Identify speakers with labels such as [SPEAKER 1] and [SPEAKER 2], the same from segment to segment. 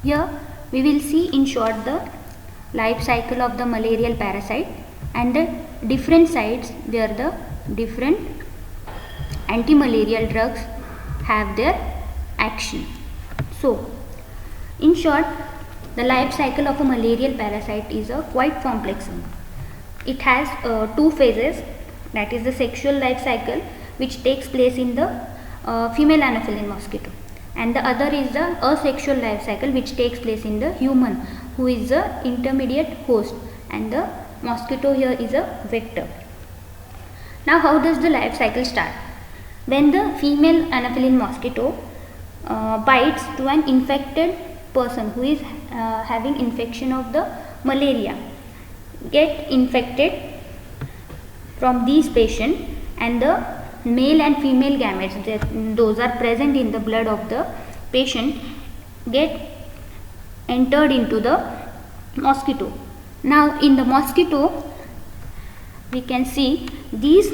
[SPEAKER 1] Here we will see in short the life cycle of the malarial parasite and the different sites where the different anti-malarial drugs have their action. So, in short, the life cycle of a malarial parasite is a quite complex one. It has two phases, that is the sexual life cycle which takes place in the female Anopheles mosquito, and the other is the asexual life cycle which takes place in the human, who is the intermediate host, and the mosquito here is a vector. Now how does the life cycle start? When the female Anopheles mosquito bites to an infected person who is having infection of the malaria, get infected from these patient, and the male and female gametes, those are present in the blood of the patient, get entered into the mosquito. Now in the mosquito we can see these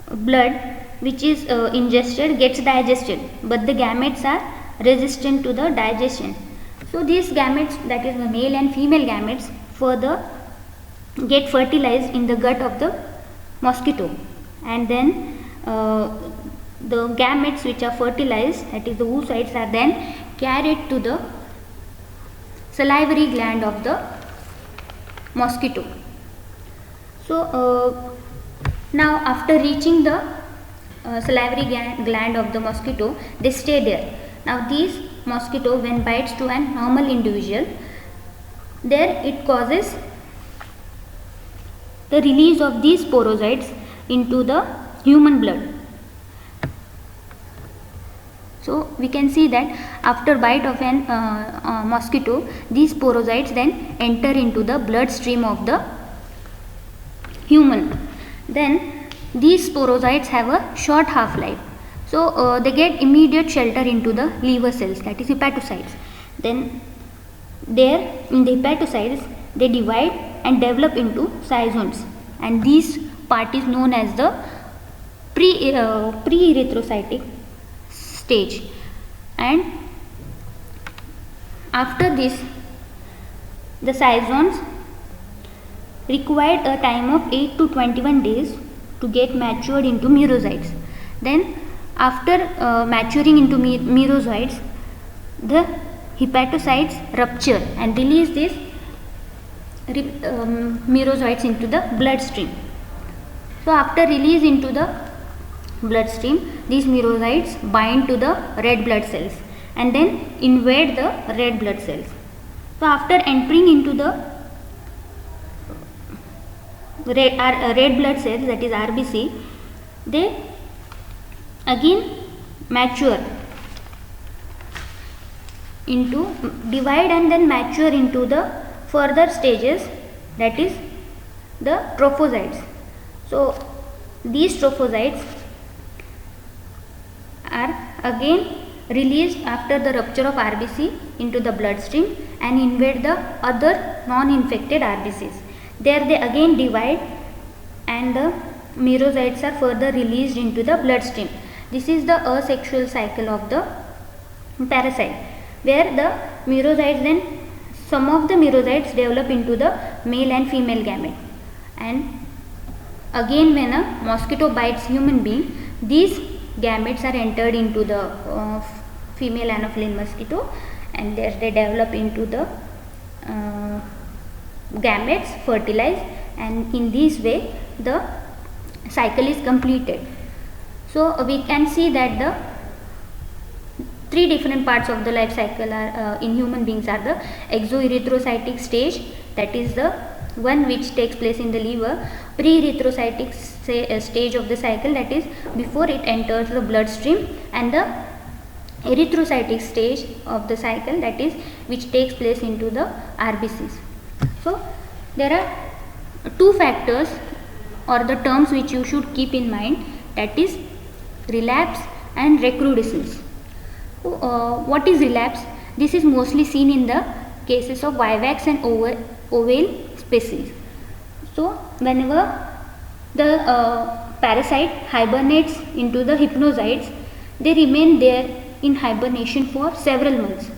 [SPEAKER 1] blood which is ingested gets digested, but the gametes are resistant to the digestion. So these gametes, that is the male and female gametes, further get fertilized in the gut of the mosquito, and then the gametes which are fertilized, that is the oocytes, are then carried to the salivary gland of the mosquito. So now after reaching the salivary gland of the mosquito, they stay there. Now these mosquito, when bites to an normal individual, there it causes the release of these sporozoites into the human blood. So we can see that after bite of an mosquito, these sporozoites then enter into the bloodstream of the human. Then these sporozoites have a short half-life. So they get immediate shelter into the liver cells, that is hepatocytes. Then there in the hepatocytes they divide and develop into syizones, and this part is known as the pre-erythrocytic stage. And after this, the syizones required a time of 8 to 21 days to get matured into merozoites. Then after maturing into merozoites, the hepatocytes rupture and release these merozoites into the bloodstream. So after release into the bloodstream, these merozoites bind to the red blood cells and then invade the red blood cells. So after entering into the red blood cells, that is RBC, they again mature into, divide and then mature into the further stages, that is the trophozoites. So these trophozoites are again released after the rupture of RBC into the bloodstream and invade the other non-infected RBCs. There they again divide and the merozoites are further released into the bloodstream. This is the asexual cycle of the parasite, where the merozoites, then some of the merozoites develop into the male and female gamete, and again when a mosquito bites human being, these gametes are entered into the female Anopheles mosquito, and there they develop into the gametes, fertilize, and in this way the cycle is completed. So we can see that the three different parts of the life cycle are in human beings are the exoerythrocytic stage, that is the one which takes place in the liver, pre-erythrocytic stage of the cycle, that is before it enters the bloodstream, and the erythrocytic stage of the cycle, that is which takes place into the RBCs. So there are two factors or the terms which you should keep in mind, that is relapse and recrudescence. What is relapse? This is mostly seen in the cases of vivax and ovale species. So whenever the parasite hibernates into the hypnozoites, they remain there in hibernation for several months.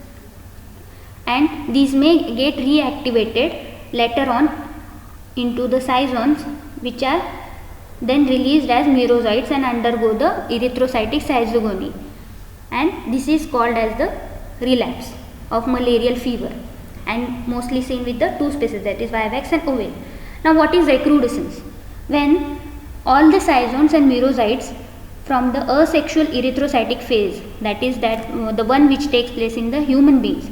[SPEAKER 1] and these may get reactivated later on into the cyzones, which are then released as merozoites and undergo the erythrocytic cyzogony, and this is called as the relapse of malarial fever, and mostly seen with the two species, that is vivax and oval. Now what is recrudescence? When all the cyzones and merozoites from the asexual erythrocytic phase, that is the one which takes place in the human beings,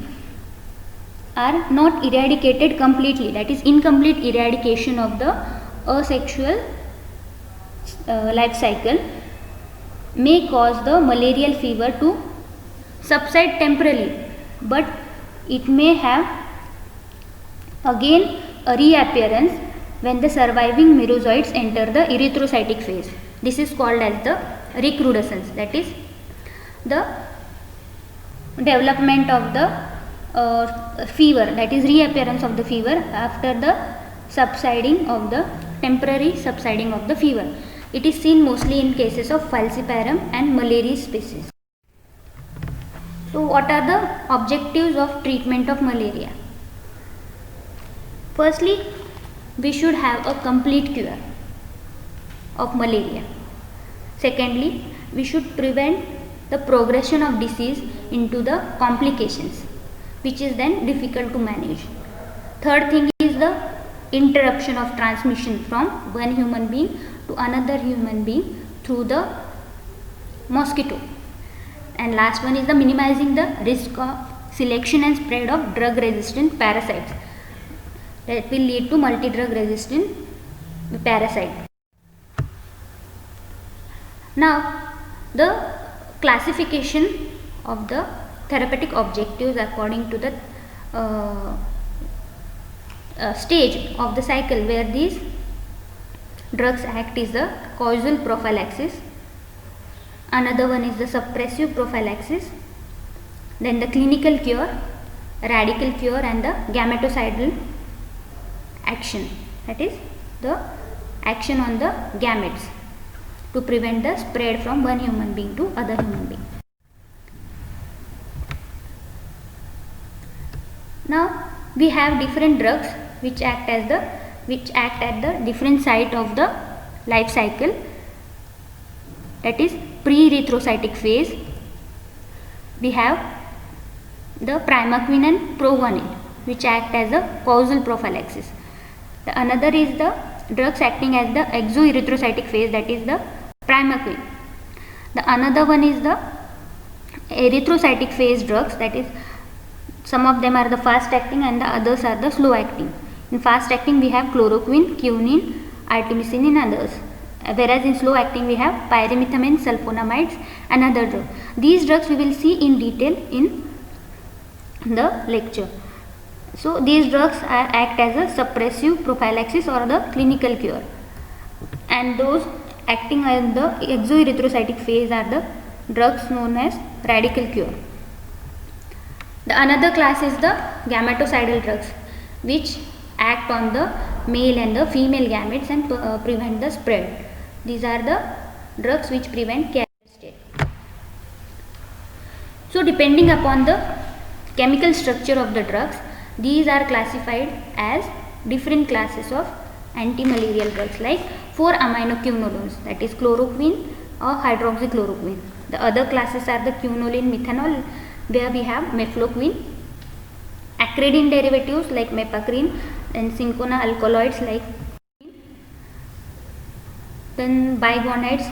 [SPEAKER 1] are not eradicated completely, that is incomplete eradication of the asexual life cycle, may cause the malarial fever to subside temporarily, but it may have again a reappearance when the surviving merozoites enter the erythrocytic phase. This is called as the recrudescence, that is the development of the fever, that is reappearance of the fever after the temporary subsiding of the fever. It is seen mostly in cases of falciparum and malarial species. So what are the objectives of treatment of malaria? Firstly, we should have a complete cure of malaria. Secondly, we should prevent the progression of disease into the complications, which is then difficult to manage. Third thing is the interruption of transmission from one human being to another human being through the mosquito. And last one is the minimizing the risk of selection and spread of drug resistant parasites that will lead to multi-drug resistant parasite. Now the classification of the therapeutic objectives according to the stage of the cycle where these drugs act is the causal prophylaxis, another one is the suppressive prophylaxis, then the clinical cure, radical cure, and the gametocidal action, that is the action on the gametes to prevent the spread from one human being to other human being. Now we have different drugs which act at the different site of the life cycle, that is pre-erythrocytic phase. We have the primaquine and provanil which act as a causal prophylaxis. The another is the drugs acting as the exoerythrocytic phase, that is the primaquine. The another one is the erythrocytic phase drugs, that is some of them are the fast acting and the others are the slow acting. In fast acting we have chloroquine, quinine, artemisinin and others, whereas in slow acting we have pyrimethamine, sulfonamides and other drugs. These drugs we will see in detail in the lecture. So these drugs act as a suppressive prophylaxis or the clinical cure, and those acting in the exoerythrocytic phase are the drugs known as radical cure. The another class is the gametocidal drugs which act on the male and the female gametes and prevent the spread. These are the drugs which prevent carrier state. So depending upon the chemical structure of the drugs, these are classified as different classes of anti-malarial drugs, like 4-aminoquinones, that is chloroquine or hydroxychloroquine. The other classes are the quinoline, methanol, where we have mefloquine, acridine derivatives like mepacrine, and cinchona alkaloids like then bigonides,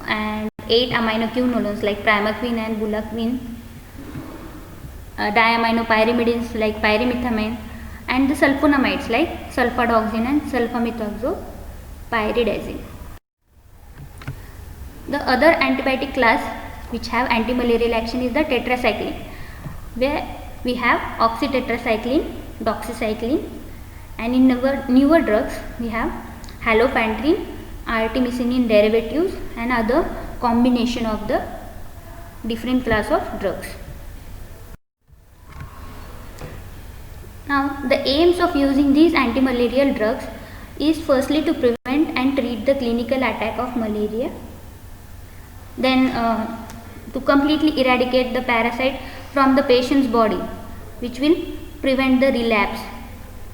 [SPEAKER 1] and 8-aminoquinones like primaquine and buloquine, diaminopyrimidines like pyrimethamine, and the sulfonamides like sulfadoxine and sulfamethoxypyridazine. The other antibiotic class which have antimalarial action is the tetracycline, where we have oxytetracycline, doxycycline, and in newer drugs we have halofantrine, artemisinin derivatives and other combination of the different class of drugs. Now the aims of using these antimalarial drugs is firstly to prevent and treat the clinical attack of malaria, then to completely eradicate the parasite from the patient's body, which will prevent the relapse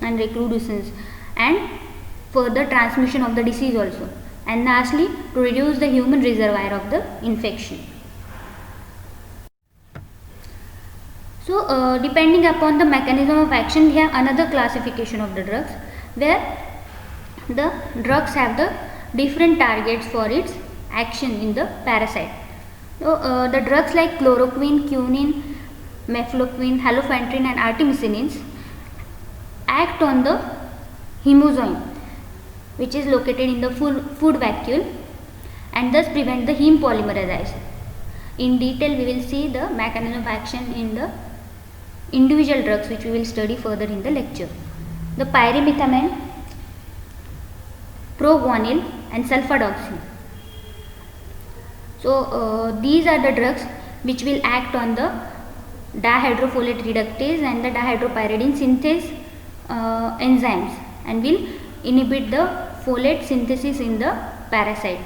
[SPEAKER 1] and recrudescence and further transmission of the disease also, and lastly to reduce the human reservoir of the infection. So depending upon the mechanism of action, we have another classification of the drugs where the drugs have the different targets for its action in the parasite. So the drugs like chloroquine, quinine, mefloquine, halophantrin and artemisinin act on the hemozoin, which is located in the food vacuole, and thus prevent the heme polymerization. In detail we will see the mechanism of action in the individual drugs, which we will study further in the lecture. The pyrimethamine, proguanil and sulfadoxine. So these are the drugs which will act on the dihydrofolate reductase and the dihydropyridine synthase enzymes, and will inhibit the folate synthesis in the parasite.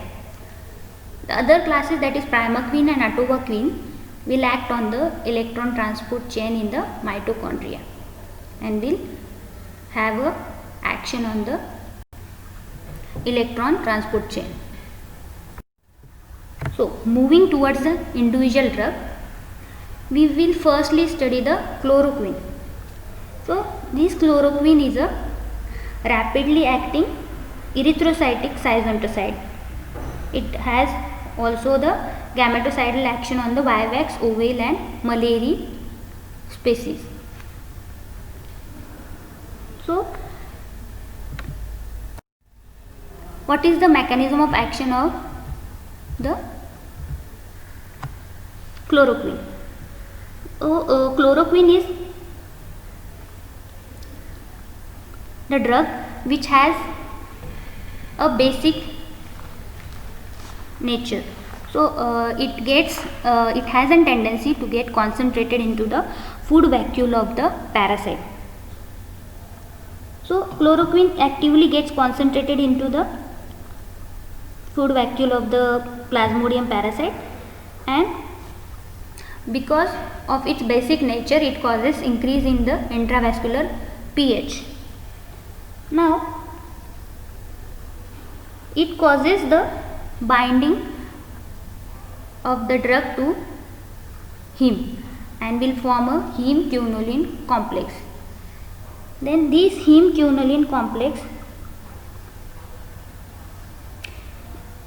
[SPEAKER 1] The other classes, that is primaquine and atovaquine, will act on the electron transport chain in the mitochondria and will have a action on the electron transport chain. So moving towards the individual drug, we will firstly study the chloroquine. So this chloroquine is a rapidly acting erythrocytic zygoside. It has also the gametocidal action on the vivax, ovale and Malleri species. So what is the mechanism of action of the chloroquine? Chloroquine is the drug which has a basic nature. So it has a tendency to get concentrated into the food vacuole of the parasite. So chloroquine actively gets concentrated into the food vacuole of the Plasmodium parasite, and because of its basic nature it causes increase in the intravascular pH. Now it causes the binding of the drug to heme and will form a heme quinoline complex. Then this heme quinoline complex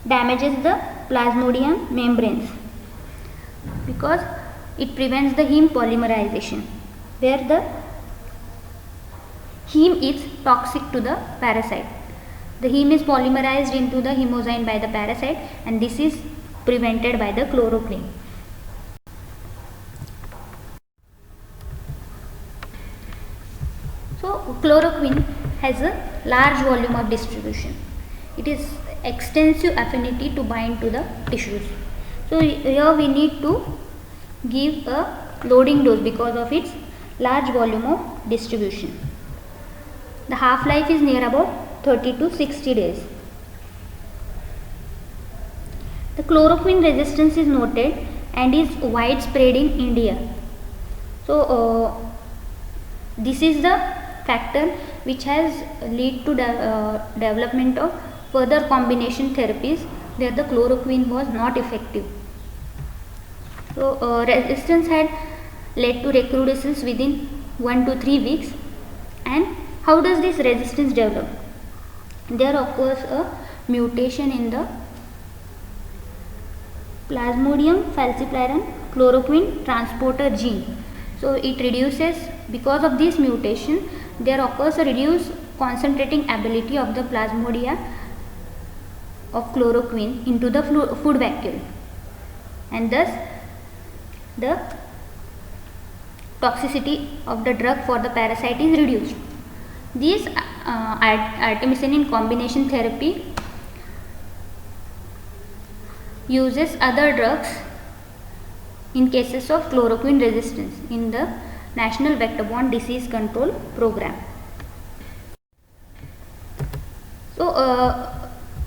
[SPEAKER 1] damages the Plasmodium membranes because it prevents the heme polymerization, where the heme is toxic to the parasite. The heme is polymerized into the hemozyme by the parasite, and this is prevented by the chloroquine. So chloroquine has a large volume of distribution. It is extensive affinity to bind to the tissues. So here we need to give a loading dose because of its large volume of distribution. The half-life is near about 30 to 60 days. The chloroquine resistance is noted and is widespread in India. So this is the factor which has led to development of further combination therapies where the chloroquine was not effective. So resistance had led to recrudescence within 1 to 3 weeks. And how does this resistance develop? There occurs a mutation in the Plasmodium falciparum chloroquine transporter gene. So it reduces, because of this mutation, there occurs a reduced concentrating ability of the plasmodia of chloroquine into the food vacuole, and thus the toxicity of the drug for the parasite is reduced. This artemisinin combination therapy uses other drugs in cases of chloroquine resistance in the National Vector-Borne Disease Control Program. So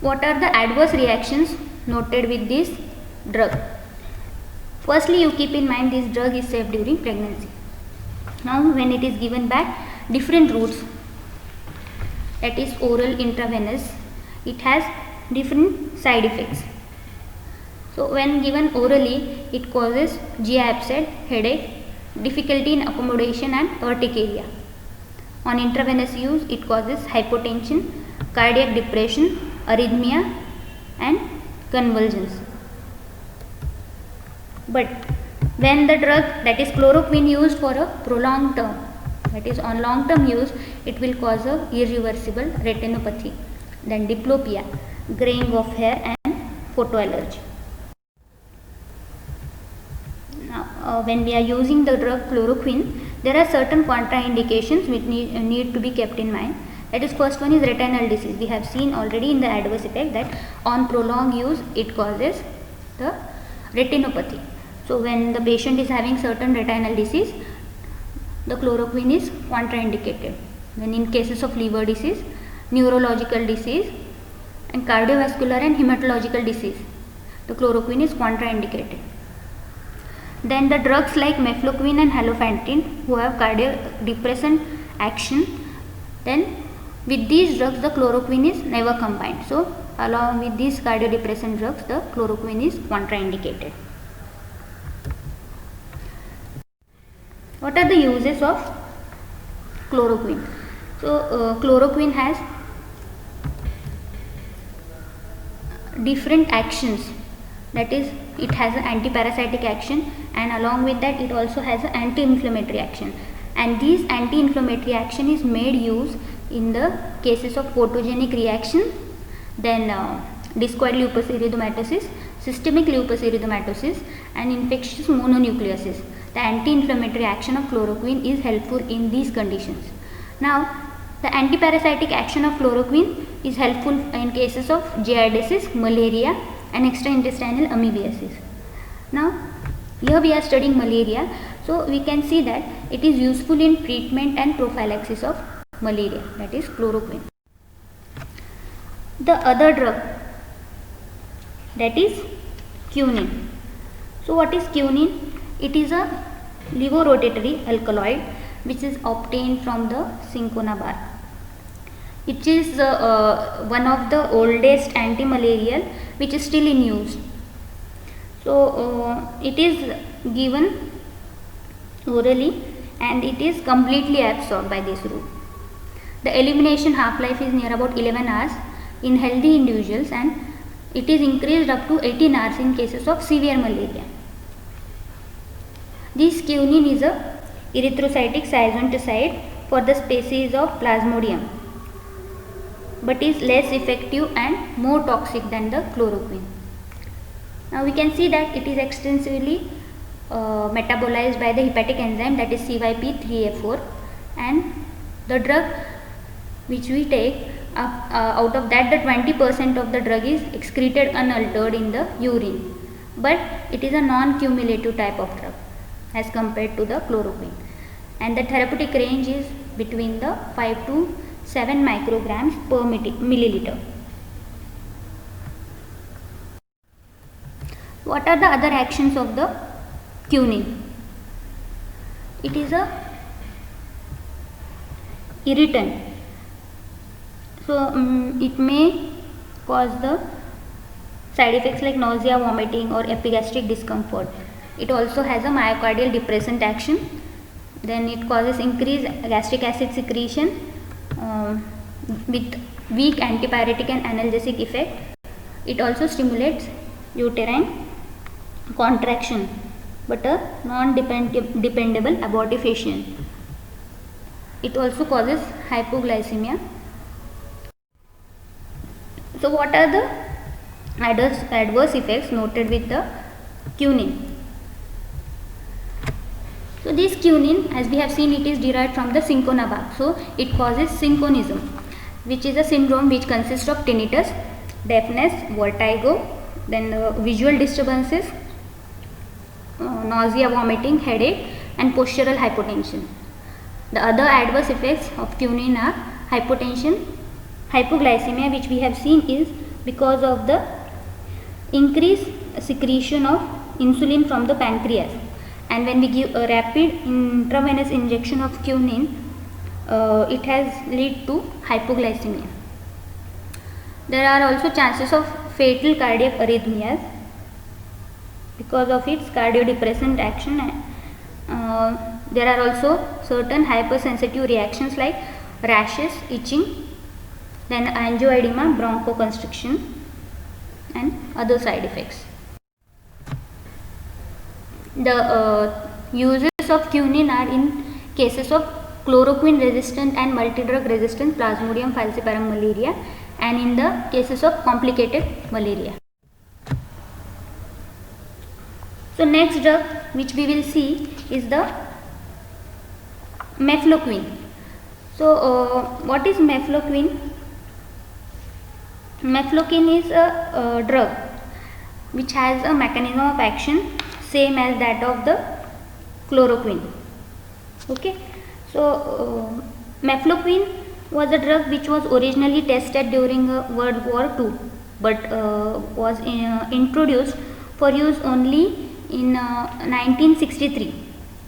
[SPEAKER 1] what are the adverse reactions noted with this drug? Firstly, you keep in mind this drug is safe during pregnancy. Now when it is given by different routes, that is oral, intravenous, it has different side effects. So when given orally, it causes GI upset, headache, difficulty in accommodation and urticaria. On intravenous use, it causes hypotension, cardiac depression, arrhythmia and convulsions. But when the drug, that is chloroquine, used for a prolonged term, that is on long term use, it will cause a irreversible retinopathy, then diplopia, graying of hair and photoallergy. Now when we are using the drug chloroquine, there are certain contraindications which need to be kept in mind. That is, first one is retinal disease. We have seen already in the adverse effect that on prolonged use it causes the retinopathy. So when the patient is having certain retinal disease, the chloroquine is contraindicated. Then in cases of liver disease, neurological disease and cardiovascular and hematological disease, the chloroquine is contraindicated. Then the drugs like mefloquine and halofantin, who have cardiac depressant action, then with these drugs the chloroquine is never combined. So along with these cardiodepressant drugs, the chloroquine is contraindicated. What are the uses of chloroquine? So chloroquine has different actions. That is, it has an antiparasitic action, and along with that it also has an anti-inflammatory action, and this anti-inflammatory action is made use in the cases of photogenic reaction, then discoid lupus erythematosus, systemic lupus erythematosus and infectious mononucleosis. The anti-inflammatory action of chloroquine is helpful in these conditions. Now the antiparasitic action of chloroquine is helpful in cases of giardiasis, malaria and extraintestinal amoebiasis. Now here we are studying malaria, so we can see that it is useful in treatment and prophylaxis of malaria, that is chloroquine. The other drug, that is quinine. So what is quinine? It is a levorotatory alkaloid which is obtained from the cinchona bark. It is one of the oldest anti-malarial which is still in use. So it is given orally and it is completely absorbed by this route. The elimination half-life is near about 11 hours in healthy individuals, and it is increased up to 18 hours in cases of severe malaria. This quinine is a erythrocytic zygoside for the species of Plasmodium, but is less effective and more toxic than the chloroquine. Now we can see that it is extensively metabolized by the hepatic enzyme, that is CYP3A4, and the drug which we take, out of that the 20% of the drug is excreted unaltered in the urine, but it is a non-cumulative type of drug as compared to the chloroquine, and the therapeutic range is between the 5 to 7 micrograms per milliliter. What are the other actions of the quinine? It is a irritant. So it may cause the side effects like nausea, vomiting or epigastric discomfort. It also has a myocardial depressant action. Then it causes increased gastric acid secretion with weak antipyretic and analgesic effect. It also stimulates uterine contraction but a non-dependable abortifacient. It also causes hypoglycemia. So what are the adverse effects noted with the quinine? So this quinine, as we have seen, it is derived from the cinchona bark. So it causes synchronism, which is a syndrome which consists of tinnitus, deafness, vertigo, then visual disturbances, nausea, vomiting, headache and postural hypotension. The other adverse effects of quinine are hypotension, hypoglycemia, which we have seen is because of the increased secretion of insulin from the pancreas, and when we give a rapid intravenous injection of quinine, it has lead to hypoglycemia. There are also chances of fatal cardiac arrhythmias because of its cardiodepressant action. There are also certain hypersensitive reactions like rashes, itching, then angioedema, bronchoconstriction, and other side effects. The uses of quinine are in cases of chloroquine resistant and multidrug resistant Plasmodium falciparum malaria, and in the cases of complicated malaria. So next drug which we will see is the mefloquine. So what is mefloquine? Mefloquine is a drug which has a mechanism of action same as that of the chloroquine. Okay, so mefloquine was a drug which was originally tested during World War II, but was introduced for use only in 1963,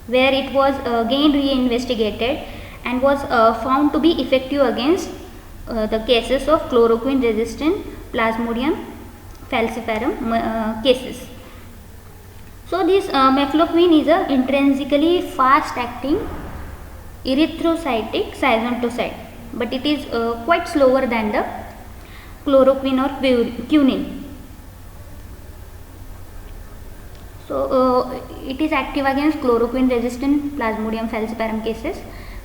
[SPEAKER 1] where it was again reinvestigated and was found to be effective against the cases of chloroquine resistant Plasmodium falciparum cases. So this mefloquine is a intrinsically fast acting erythrocytic schizontocide, but it is quite slower than the chloroquine or quinine. So it is active against chloroquine resistant Plasmodium falciparum cases,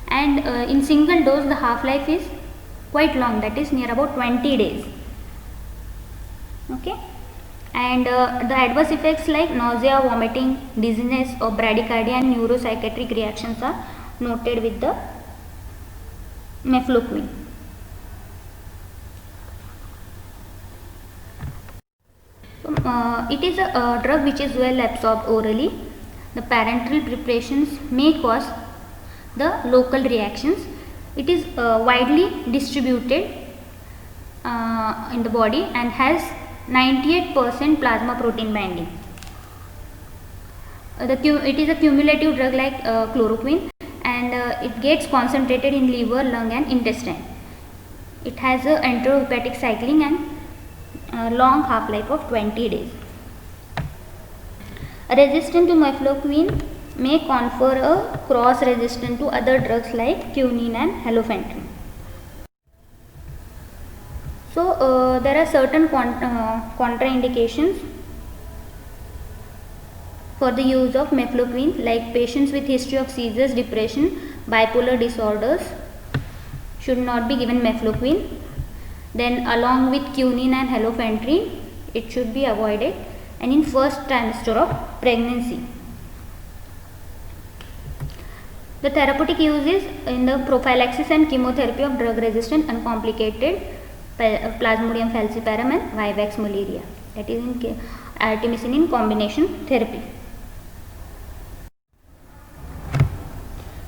[SPEAKER 1] and in single dose the half life is quite long, that is near about 20 days. Okay, and the adverse effects like nausea, vomiting, dizziness or bradycardia and neuropsychiatric reactions are noted with the mefloquine. It is a drug which is well absorbed orally. The parenteral preparations may cause the local reactions. It is widely distributed in the body and has 98% plasma protein binding. It is a cumulative drug like chloroquine, and it gets concentrated in liver, lung and intestine. It has a enterohepatic cycling and long half-life of 20 days. Resistance to mefloquine may confer a cross resistance to other drugs like quinine and haloperidol. So there are certain contraindications for the use of mefloquine, like patients with history of seizures, depression, bipolar disorders should not be given mefloquine. Then along with quinine and haloperidol, it should be avoided, and in first trimester of pregnancy. The therapeutic use is in the prophylaxis and chemotherapy of drug resistant uncomplicated Plasmodium falciparum and vivax malaria, that is in artemisinin combination therapy.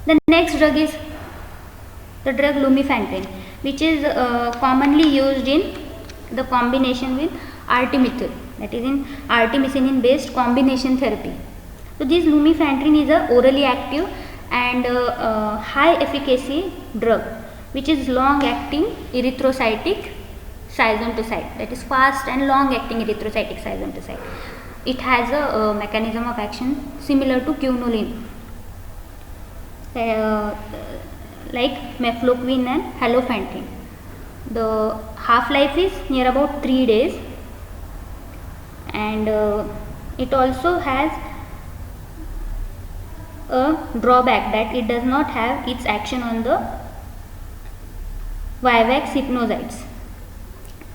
[SPEAKER 1] The next drug is the drug lumefantrine, which is commonly used in the combination with artemether, that is in artemisinin based combination therapy. So this lumefantrine is a orally active and high efficacy drug which is long acting erythrocytic schizontocide, that is fast and long acting erythrocytic schizontocide. It has a mechanism of action similar to quinoline, like mefloquine and haloperidol. The half life is near about 3 days, and it also has a drawback that it does not have its action on the vivax hypnocytes.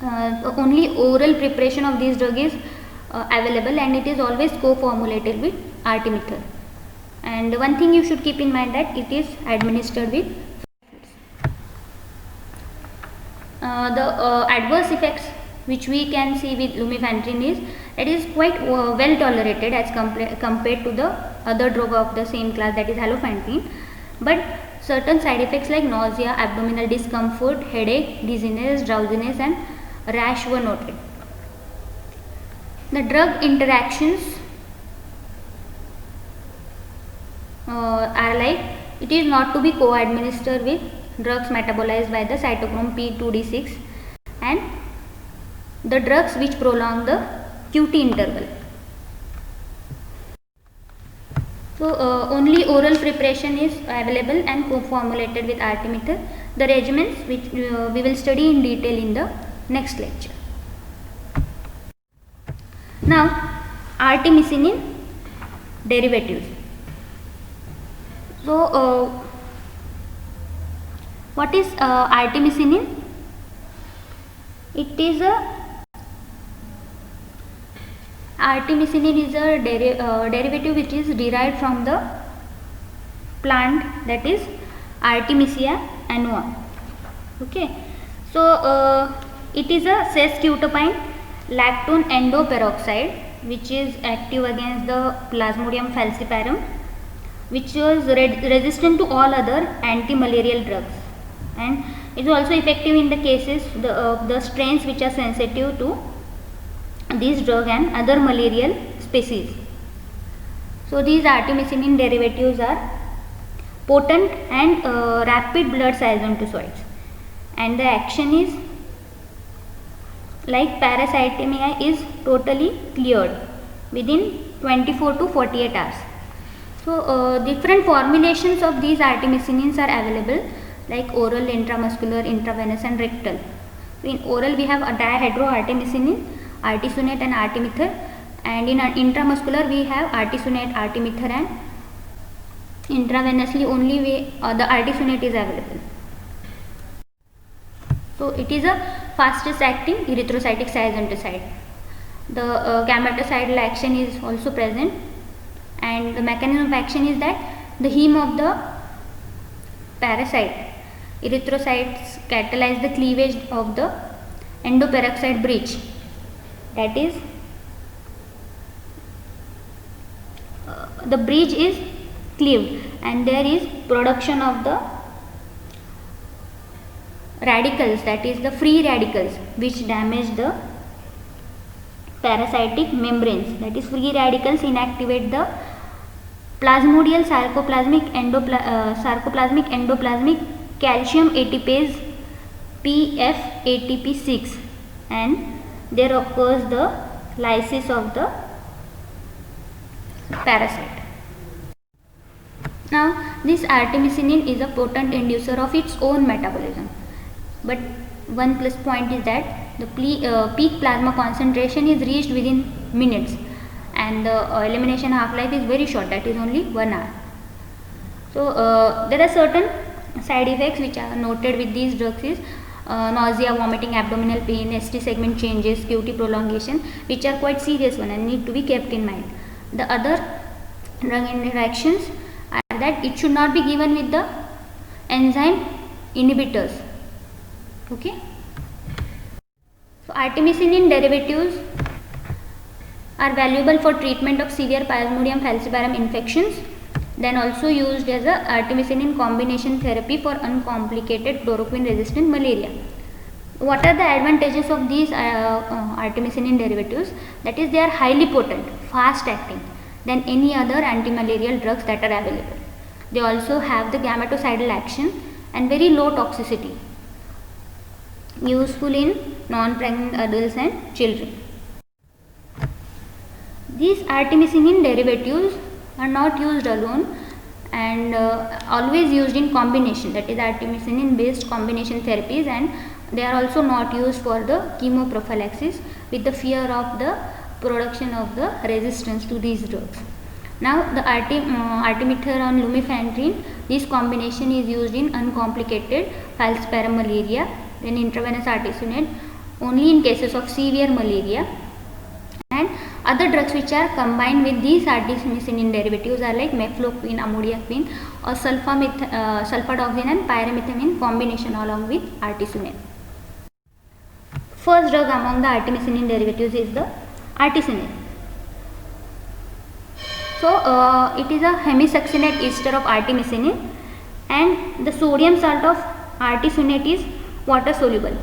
[SPEAKER 1] Only oral preparation of this drug is available, and it is always co-formulated with artemether. And one thing you should keep in mind that it is administered with the adverse effects which we can see with lumefantrine is it is quite well tolerated as compared to the other drug of the same class, that is haloperidol, but certain side effects like nausea, abdominal discomfort, headache, dizziness, drowsiness and rash were noted. The drug interactions are like, it is not to be co-administered with drugs metabolized by the cytochrome P2D6 and the drugs which prolong the QT interval. So only oral preparation is available and co-formulated with artemether. The regimens which we will study in detail in the next lecture. Now artemisinin derivatives. So what is artemisinin? Artemisinin is a derivative which is derived from the plant, that is Artemisia annua. Okay, so it is a sesquiterpene lactone endoperoxide which is active against the Plasmodium falciparum, which was resistant to all other anti-malarial drugs, and it is also effective in the cases the strains which are sensitive to these drug and other malarial species. So these artemisinin derivatives are potent and rapid blood siazontosolids, and the action is like parasitemia is totally cleared within 24 to 48 hours. So different formulations of these artemisinins are available, like oral, intramuscular, intravenous and rectal. So in oral we have a dihydroartemisinin, artesunate and artemether, and in intramuscular we have artesunate, artemether, and intravenously only the artesunate is available. So it is a fastest acting erythrocytic siazontoside. The gametocidal action is also present, and the mechanism of action is that the heme of the parasite erythrocytes catalyze the cleavage of the endoperoxide bridge, that is the bridge is cleaved and there is production of the radicals, that is the free radicals which damage the parasitic membranes, that is free radicals inactivate the plasmodial sarcoplasmic endoplasmic calcium ATPase PFATP6, and there occurs the lysis of the parasite. Now this artemisinin is a potent inducer of its own metabolism, but one plus point is that the peak plasma concentration is reached within minutes, and the elimination half-life is very short, that is only 1 hour. So there are certain side effects which are noted with these drugs is nausea, vomiting, abdominal pain, ST segment changes, QT prolongation, which are quite serious one and need to be kept in mind. The other drug interactions are that it should not be given with the enzyme inhibitors. Okay. So artemisinin derivatives are valuable for treatment of severe Plasmodium falciparum infections, then also used as a artemisinin combination therapy for uncomplicated chloroquine resistant malaria. What are the advantages of these artemisinin derivatives? That is, they are highly potent, fast acting than any other anti-malarial drugs that are available. They also have the gametocidal action and very low toxicity, useful in non-pregnant adults and children. These artemisinin derivatives are not used alone and always used in combination, that is artemisinin based combination therapies, and they are also not used for the chemoprophylaxis with the fear of the production of the resistance to these drugs. Now the artemether and lumefantrine, this combination is used in uncomplicated falciparum malaria, then intravenous artesunate only in cases of severe malaria, and other drugs which are combined with these artemisinin derivatives are like mefloquine, amodiaquine, or sulfadoxine and pyrimethamine combination along with artesunate. First drug among the artemisinin derivatives is the artesunate. So it is a hemisuccinate ester of artemisinin, and the sodium salt of artesunate is water soluble.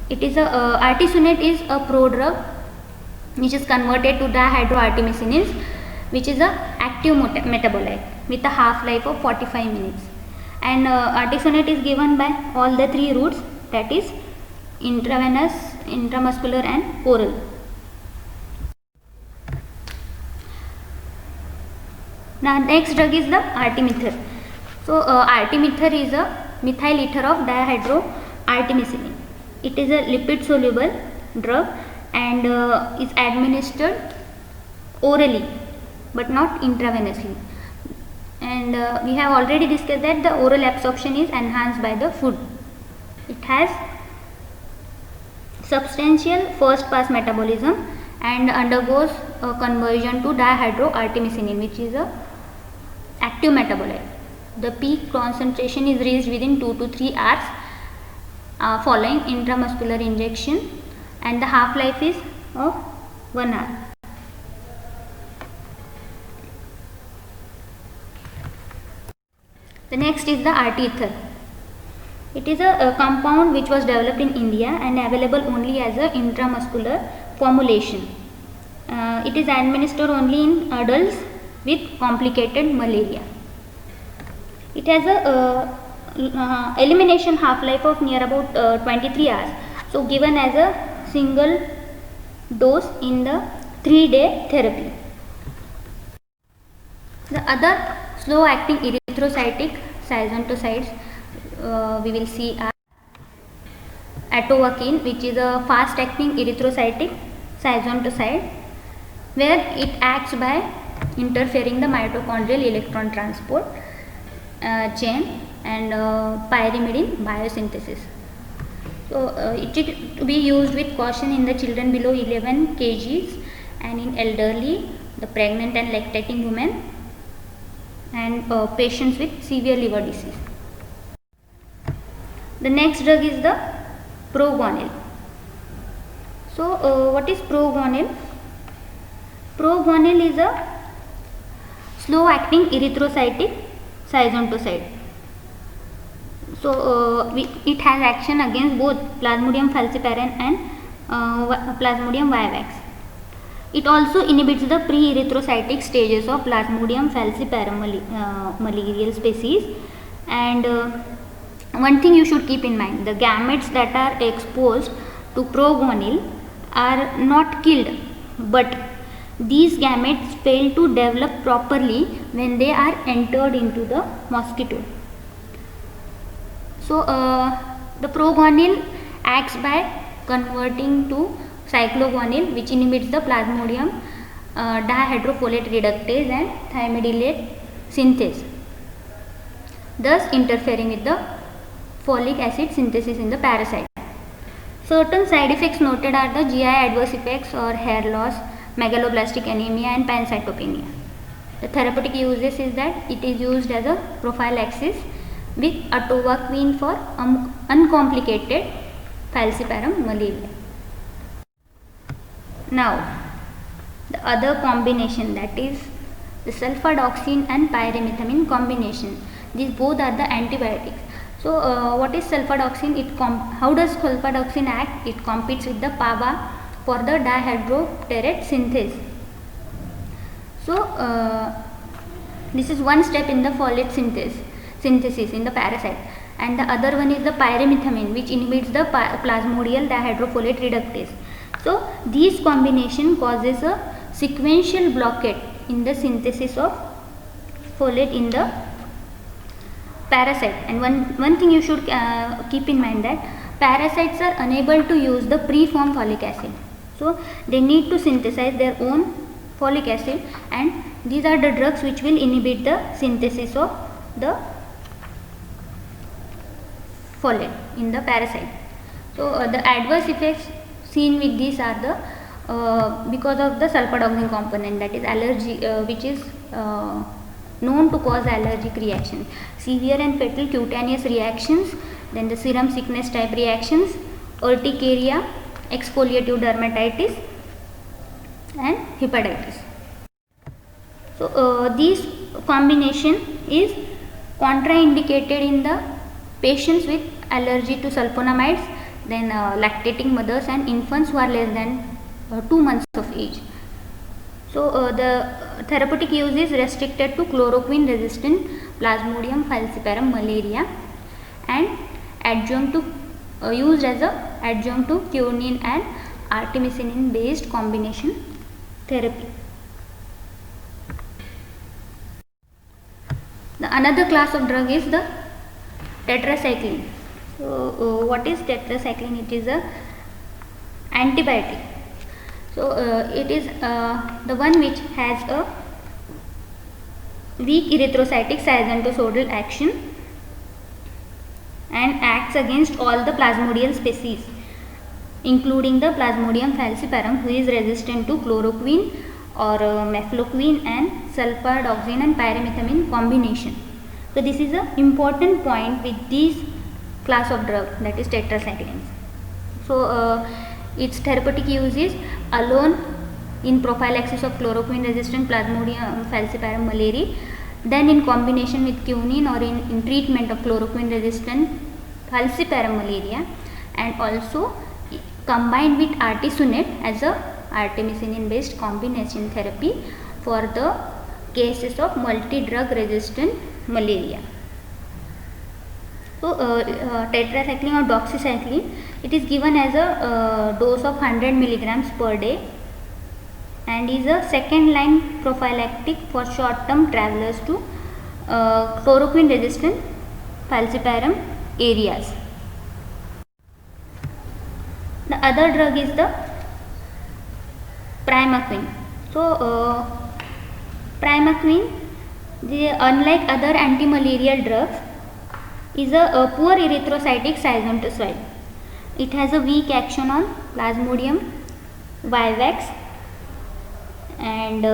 [SPEAKER 1] It is artesunate is a prodrug which is converted to dihydroartemisinins, which is a active metabolite with a half-life of 45 minutes. And artesunate is given by all the three routes, that is intravenous, intramuscular and oral. Now next drug is the artemether. So artemether is a methyl ether of dihydroartemisinin. It is a lipid soluble drug and is administered orally but not intravenously. And we have already discussed that the oral absorption is enhanced by the food. It has substantial first pass metabolism and undergoes a conversion to dihydroartemisinin, which is a active metabolite. The peak concentration is reached within 2 to 3 hours following intramuscular injection, and the half-life is of 1 hour. The next is the artether. It is a compound which was developed in India and available only as a intramuscular formulation. It is administered only in adults with complicated malaria. It has a elimination half-life of near about 23 hours. So given as a single dose in the 3-day therapy. The other slow-acting erythrocytic schizonticides we will see are atovaquone, which is a fast-acting erythrocytic schizontocide, where it acts by interfering the mitochondrial electron transport chain and pyrimidine biosynthesis. So it is to be used with caution in the children below 11 kgs and in elderly, the pregnant and lactating women, and patients with severe liver disease. The next drug is the proguanil. So what is proguanil? Proguanil is a slow acting erythrocytic schizontocide. So it has action against both Plasmodium falciparum and Plasmodium vivax. It also inhibits the pre-erythrocytic stages of Plasmodium falciparum malarial species. And one thing you should keep in mind, the gametes that are exposed to proguanil are not killed, but these gametes fail to develop properly when they are entered into the mosquito. So the proguanil acts by converting to cycloguanil, which inhibits the Plasmodium dihydrofolate reductase and thymidylate synthase, thus interfering with the folic acid synthesis in the parasite. Certain side effects noted are the GI adverse effects or hair loss, megaloblastic anemia and pancytopenia. The therapeutic uses is that it is used as a prophylaxis with atovaquone for uncomplicated falciparum malaria. Now the other combination, that is the sulfadoxine and pyrimethamine combination. These both are the antibiotics. So what is sulfadoxine? How does sulfadoxine act? It competes with the PABA for the dihydropterate synthase. So this is one step in the folate synthesis in the parasite, and the other one is the pyrimethamine, which inhibits the plasmodial dihydrofolate reductase. So these combination causes a sequential blockade in the synthesis of folate in the parasite. And one thing you should keep in mind, that parasites are unable to use the preformed folic acid, so they need to synthesize their own folic acid, and these are the drugs which will inhibit the synthesis of the folate in the parasite. So the adverse effects seen with these are the because of the sulfadoxine component, that is allergy, which is known to cause allergic reaction, severe and fatal cutaneous reactions, then the serum sickness type reactions, urticaria, exfoliative dermatitis and hepatitis. So this combination is contraindicated in the patients with allergy to sulfonamides, then lactating mothers and infants who are less than 2 months of age. So the therapeutic use is restricted to chloroquine resistant Plasmodium falciparum malaria and adjunct to used as a adjunct to quinine and artemisinin based combination therapy. The another class of drug is the tetracycline. So what is tetracycline? It is a antibiotic. So it is the one which has a weak erythrocytic siazentosoidal action and acts against all the plasmodial species including the Plasmodium falciparum, who is resistant to chloroquine or mefloquine and sulfadoxine and pyrimethamine combination. So this is an important point with these class of drug, that is tetracyclines. So its therapeutic use is alone in prophylaxis of chloroquine resistant Plasmodium falciparum malaria, then in combination with quinine or in treatment of chloroquine resistant falciparum malaria, and also combined with artesunate as a artemisinin based combination therapy for the cases of multi-drug resistant malaria. So tetracycline or doxycycline, it is given as a dose of 100 milligrams per day and is a second line prophylactic for short term travelers to chloroquine resistant falciparum areas. The other drug is the primaquine. So primaquine, unlike other antimalarial drugs, is a poor erythrocytic siazentosoid. It has a weak action on Plasmodium vivax and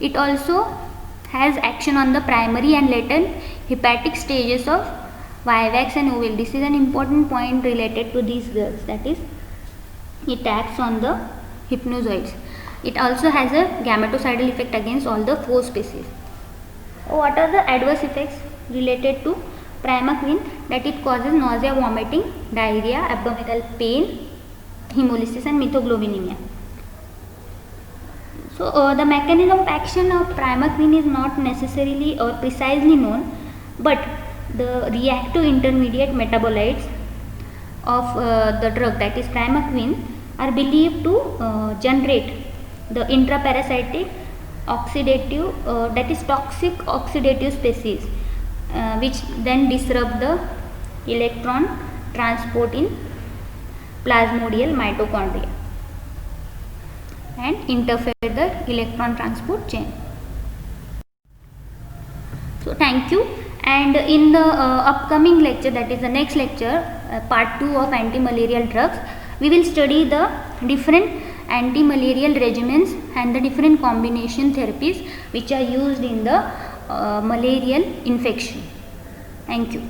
[SPEAKER 1] it also has action on the primary and latent hepatic stages of vivax and ovule. This is an important point related to these drugs, that is it acts on the hypnozoids. It also has a gametocidal effect against all the 4 species. What are the adverse effects related to primaquine? That it causes nausea, vomiting, diarrhea, abdominal pain, hemolysis and methoglobinemia. So the mechanism of action of primaquine is not necessarily or precisely known, but the reactive intermediate metabolites of the drug, that is primaquine, are believed to generate the intraparasitic oxidative that is toxic oxidative species which then disrupt the electron transport in plasmodial mitochondria and interfere the electron transport chain. So thank you, and in the upcoming lecture, that is the next lecture, part 2 of antimalarial drugs, we will study the different antimalarial regimens and the different combination therapies which are used in the malarial infection. Thank you.